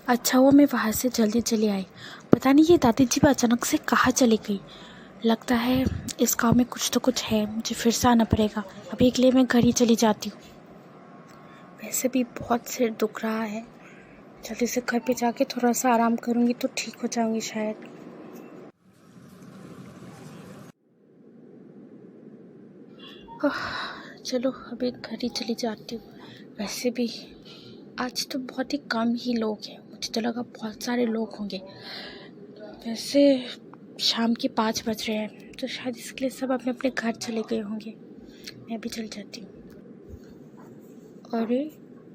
अच्छा हुआ मैं वहाँ से जल्दी चली आई। पता नहीं ये दादी जी भी अचानक से कहाँ चली गई। लगता है इस गाँव में कुछ तो कुछ है, मुझे फिर से आना पड़ेगा। अभी के लिए मैं घर ही चली जाती हूँ। वैसे भी बहुत सिर दुख रहा है, जल्दी से घर पे जाके थोड़ा सा आराम करूँगी तो ठीक हो जाऊँगी शायद। चलो अभी घर ही चली जाती हूँ। वैसे भी आज तो बहुत ही कम ही लोग हैं, मुझे तो लगा बहुत सारे लोग होंगे। वैसे शाम के 5 बज रहे हैं तो शायद इसके लिए सब अपने अपने घर चले गए होंगे। मैं भी चल जाती हूँ। अरे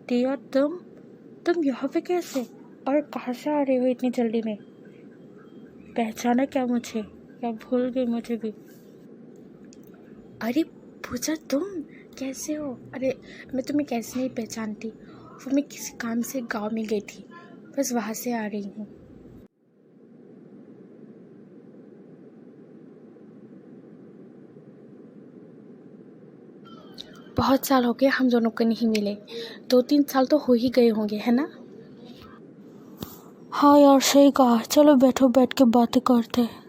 दिया, तुम यहाँ पे कैसे और कहाँ से आ रहे हो इतनी जल्दी में? पहचाना क्या मुझे, या भूल गई मुझे भी? अरे पूजा, तुम कैसे हो? अरे मैं तुम्हें कैसे नहीं पहचानती, वो मैं किसी काम से गांव में गई थी, बस वहाँ से आ रही हूँ। बहुत साल हो गए हम दोनों को नहीं मिले, 2-3 साल तो हो ही गए होंगे, है ना? हाँ यार, सही कहा। चलो बैठो, बैठ के बातें करते हैं।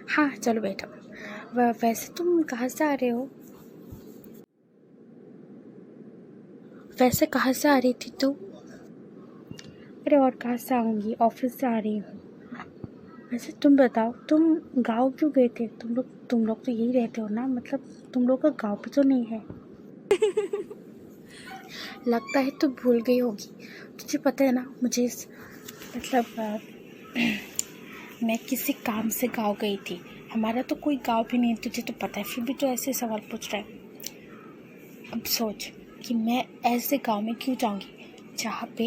हाँ चलो बैठो। वैसे तुम कहाँ से आ रहे हो? वैसे कहाँ से आ रही थी तू? अरे और कहाँ से आऊँगी, ऑफिस से आ रही हूँ। वैसे तुम बताओ, तुम गाँव क्यों गए थे? तुम लोग तो यही रहते हो ना, मतलब तुम लोग का गाँव भी तो नहीं है। लगता है तू भूल गई होगी। तुझे पता है ना, मुझे मैं किसी काम से गाँव गई थी। हमारा तो कोई गाँव भी नहीं है, तुझे तो पता है, फिर भी तो ऐसे सवाल पूछ रहा है। अब सोच कि मैं ऐसे गांव में क्यों जाऊंगी जहाँ पे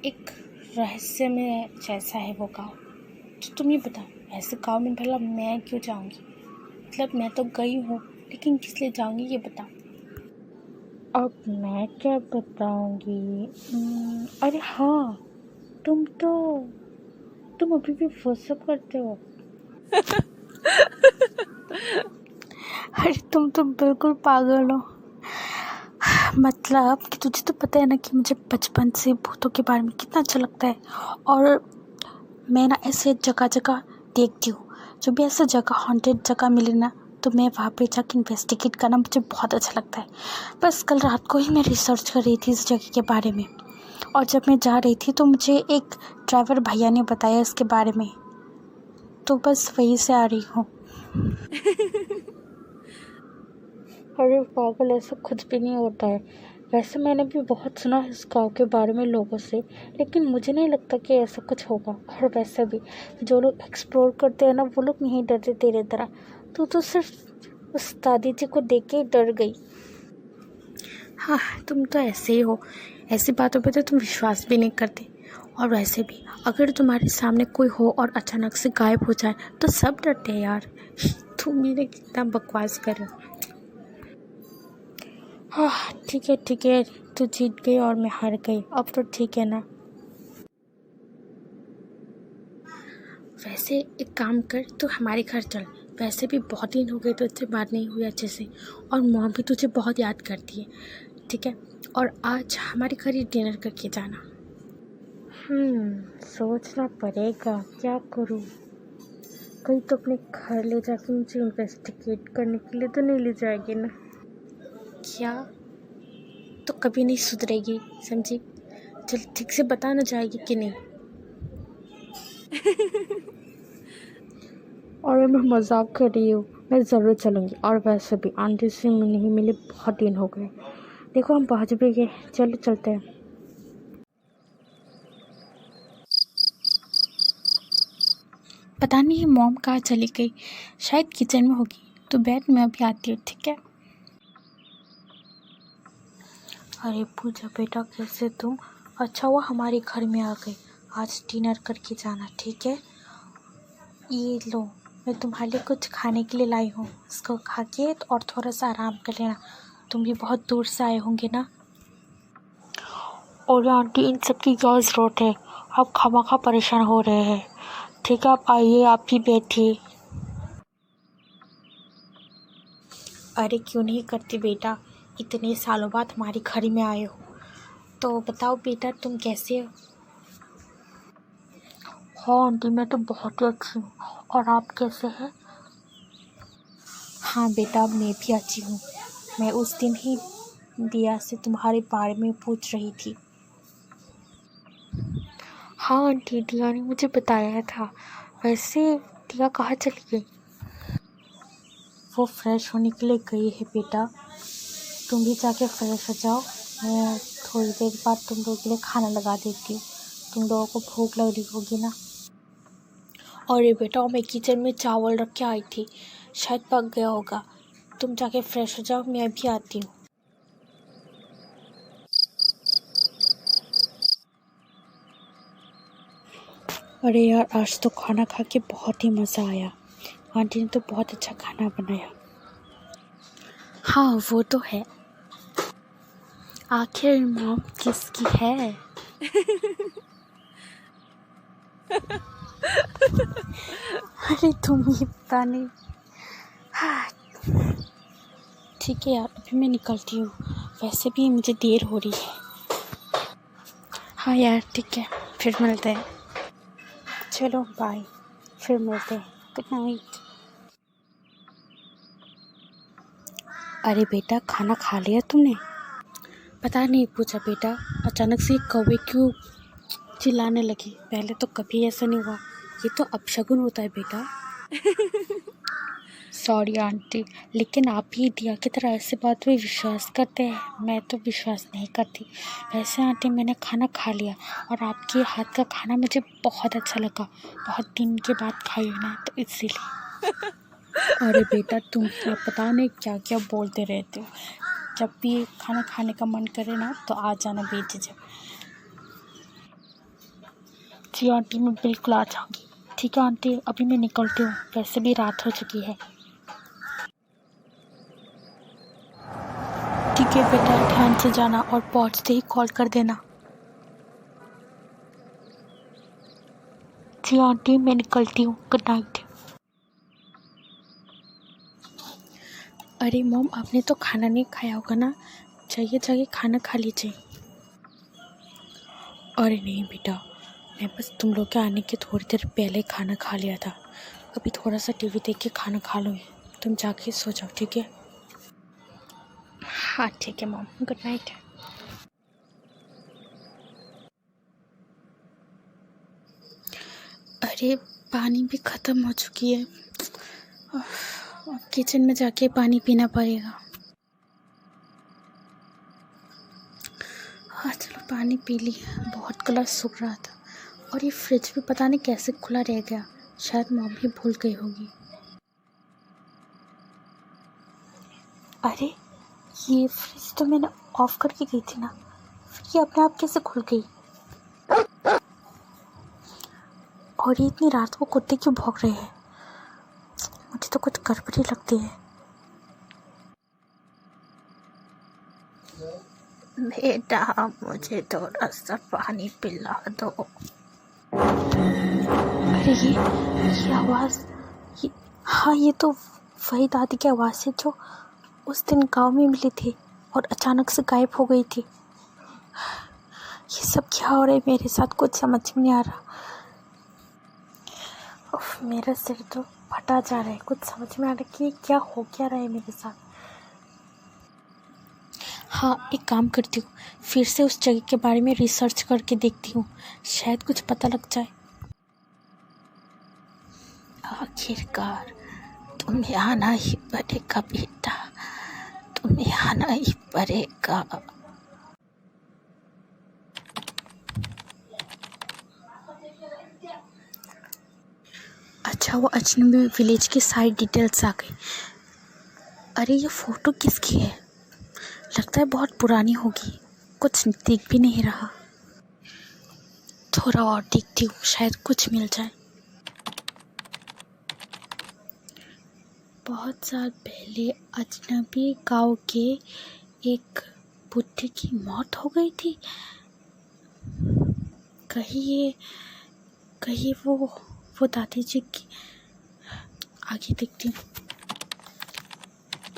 एक रहस्यमय जैसा है वो गांव। तो तुम ये बताओ, ऐसे गांव में भला मैं क्यों जाऊंगी? मतलब मैं तो गई हूँ, लेकिन किस लिए जाऊंगी ये बताओ। अब मैं क्या बताऊंगी? अरे हाँ, तुम अभी भी वो सब करते हो। अरे तुम तो बिल्कुल पागल हो। मतलब कि तुझे तो पता है ना कि मुझे बचपन से भूतों के बारे में कितना अच्छा लगता है। और मैं ना ऐसे जगह जगह देखती हूँ, जो भी ऐसा जगह हॉन्टेड जगह मिले ना, तो मैं वहाँ पे जाके इन्वेस्टिगेट करना मुझे बहुत अच्छा लगता है। बस कल रात को ही मैं रिसर्च कर रही थी इस जगह के बारे में, और जब मैं जा रही थी तो मुझे एक ड्राइवर भैया ने बताया इसके बारे में, तो बस वहीं से आ रही हूँ। अरे पागल, ऐसा कुछ भी नहीं होता है। वैसे मैंने भी बहुत सुना है इस गाँव के बारे में लोगों से, लेकिन मुझे नहीं लगता कि ऐसा कुछ होगा। और वैसे भी जो लोग एक्सप्लोर करते हैं ना, वो लोग नहीं डरते तेरे तरह। तू तो सिर्फ उस दादी जी को देख के ही डर गई। हाँ तुम तो ऐसे ही हो, ऐसी बातों पे तो तुम विश्वास भी नहीं करते। और वैसे भी अगर तुम्हारे सामने कोई हो और अचानक से गायब हो जाए तो सब डरते हैं यार। तुम मेरे कितना बकवास कर रहे हो। हाँ ठीक है, तू जीत गई और मैं हार गई, अब तो ठीक है ना? वैसे एक काम कर, तू हमारे घर चल। वैसे भी बहुत दिन हो गए तुझसे बात नहीं हुई अच्छे से, और मॉम भी तुझे बहुत याद करती है, ठीक है? और आज हमारे घर ही डिनर करके जाना। सोचना पड़ेगा क्या करूँ। कहीं तो अपने घर ले जाके मुझे इन्वेस्टिगेट करने के लिए तो नहीं ले जाएगी ना? क्या? तो कभी नहीं सुधरेगी, समझी? चल ठीक से बता ना, जाएगी कि नहीं? और मैं मजाक कर रही हूँ, मैं ज़रूर चलूँगी। और वैसे भी आंटी से नहीं मिले बहुत दिन हो गए। देखो हम पहुँच भी गए, चलो चलते हैं। पता नहीं मॉम कहाँ चली गई, शायद किचन में होगी। तो बैठ, मैं अभी आती हूँ, ठीक है? अरे पूजा बेटा, कैसे तुम? अच्छा हुआ हमारे घर में आ गई। आज डिनर करके जाना, ठीक है? ये लो, मैं तुम्हारे लिए कुछ खाने के लिए लाई हूँ। इसको खा के और थोड़ा सा आराम कर लेना। तुम भी बहुत दूर से आए होंगे ना। और आंटी, इन सब की क्या ज़रूरत है? आप खामखा परेशान हो रहे हैं। ठीक है, आप आइए, आप ही बैठिए। अरे क्यों नहीं करती बेटा, इतने सालों बाद हमारे घर में आए हो। तो बताओ बेटा, तुम कैसे हो? हाँ आंटी, मैं तो बहुत ही अच्छी हूँ। और आप कैसे हैं? हाँ बेटा, मैं भी अच्छी हूँ। मैं उस दिन ही दिया से तुम्हारे बारे में पूछ रही थी। हाँ आंटी, दिया ने मुझे बताया था। वैसे दिया कहाँ चली गई? वो फ्रेश होने के लिए गई है बेटा। तुम भी जाके फ्रेश हो जाओ। मैं थोड़ी देर बाद तुम लोगों के लिए खाना लगा देती हूँ। तुम लोगों को भूख लग रही होगी ना। अरे बेटा, मैं किचन में चावल रख के आई थी, शायद पक गया होगा। तुम जाके फ्रेश हो जाओ, मैं भी आती हूँ। अरे यार, आज तो खाना खा के बहुत ही मज़ा आया। आंटी ने तो बहुत अच्छा खाना बनाया। हाँ वो तो है। आखिर मॉम किसकी है? अरे तुम्हें पता नहीं। हाँ ठीक है यार, अभी मैं निकलती हूँ। वैसे भी मुझे देर हो रही है। हाँ यार ठीक है, फिर मिलते हैं। चलो बाय, फिर मिलते हैं। Good night. अरे बेटा, खाना खा लिया तुमने? पता नहीं पूछा बेटा, अचानक से कौवे क्यों चिल्लाने लगी। पहले तो कभी ऐसा नहीं हुआ। ये तो अपशगुन होता है बेटा। सॉरी आंटी, लेकिन आप ही दिया की तरह ऐसे बात में विश्वास करते हैं। मैं तो विश्वास नहीं करती। वैसे आंटी, मैंने खाना खा लिया और आपके हाथ का खाना मुझे बहुत अच्छा लगा। बहुत दिन के बाद खाई ना, तो इसीलिए। अरे बेटा, तुम क्या पता नहीं क्या क्या बोलते रहते हो। जब भी खाना खाने का मन करे ना, तो आ जाना बेझिझक। जी आंटी, मैं बिल्कुल आ जाऊँगी। ठीक है आंटी, अभी मैं निकलती हूँ, वैसे भी रात हो चुकी है। ठीक है बेटा, ध्यान से जाना और पहुँचते ही कॉल कर देना। जी आंटी, मैं निकलती हूँ। Good night. अरे मॉम, आपने तो खाना नहीं खाया होगा ना, जाइए जाइए खाना खा लीजिए। अरे नहीं बेटा, मैं बस तुम लोग के आने के थोड़ी देर पहले खाना खा लिया था। अभी थोड़ा सा टीवी देख के खाना खा लूँगी। तुम जाके सो जाओ, ठीक है? हाँ ठीक है मॉम, गुड नाइट। अरे पानी भी ख़त्म हो चुकी है। अब किचन में जाके पानी पीना पड़ेगा। हाँ चलो, पानी पी ली। बहुत गला सूख रहा था। और ये फ्रिज भी पता नहीं कैसे खुला रह गया। शायद मॉम ही भूल गई होगी। अरे ये फ्रिज तो मैंने ऑफ करके गई थी ना, फिर ये अपने आप कैसे खुल गई? और ये इतनी रात को कुत्ते क्यों भौंक रहे हैं? मुझे तो कुछ गड़बड़ी लगती है। बेटा, मुझे थोड़ा सा पानी पिला दो। अरे ये आवाज़, ये हाँ, ये तो वही दादी की आवाज़ है जो उस दिन गांव में मिली थी और अचानक से गायब हो गई थी। ये सब क्या हो रहा है मेरे साथ, कुछ समझ में नहीं आ रहा। उफ, मेरा सिर तो फटा जा रहा है। कुछ समझ में आ रहा कि क्या हो क्या रहा है मेरे साथ। हाँ, एक काम करती हूँ, फिर से उस जगह के बारे में रिसर्च करके देखती हूँ, शायद कुछ पता लग जाए। आखिरकार तुम्हें आना ही पड़ेगा बेटा, तुम्हें आना ही पड़ेगा। अच्छा, वो अजनबी विलेज की सारी डिटेल्स आ गई। अरे ये फ़ोटो किसकी है? लगता है बहुत पुरानी होगी, कुछ दिख भी नहीं रहा। थोड़ा और देखती हूँ, शायद कुछ मिल जाए। बहुत साल पहले अजनबी गांव के एक बुढ़े की मौत हो गई थी। कहीं वो दादी जी की। आगे देखती हूँ।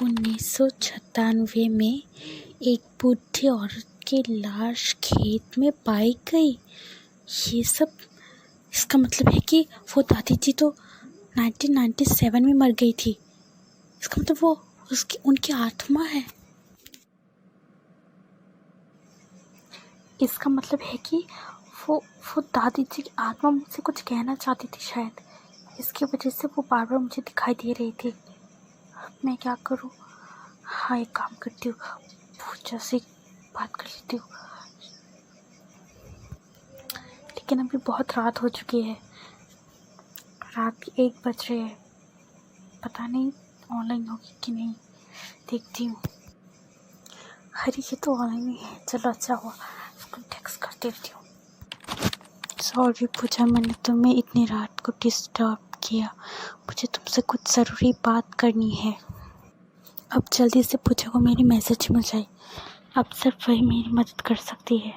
1996 में एक बूढ़ी औरत की लाश खेत में पाई गई। ये सब इसका मतलब है कि वो दादी जी तो 1997 में मर गई थी। इसका मतलब वो उनकी आत्मा है। इसका मतलब है कि वो दादी जी की आत्मा मुझसे कुछ कहना चाहती थी शायद। इसकी वजह से वो बार बार मुझे दिखाई दे रही थी। मैं क्या करूँ? हाँ, एक काम करती हूँ, पूजा से बात कर लेती हूँ। लेकिन अभी बहुत रात हो चुकी है, रात के 1 बज रहे हैं। पता नहीं ऑनलाइन होगी कि नहीं, देखती हूँ। अरे ये तो ऑनलाइन ही है। चलो अच्छा हुआ, उसको टेक्स्ट कर देती हूँ। सॉरी पूजा, मैंने तुम्हें इतनी रात को डिस्टर्ब किया। मुझे तुमसे कुछ ज़रूरी बात करनी है। अब जल्दी से पूजा को मेरी मैसेज मिल जाए। अब सिर्फ वही मेरी मदद कर सकती है।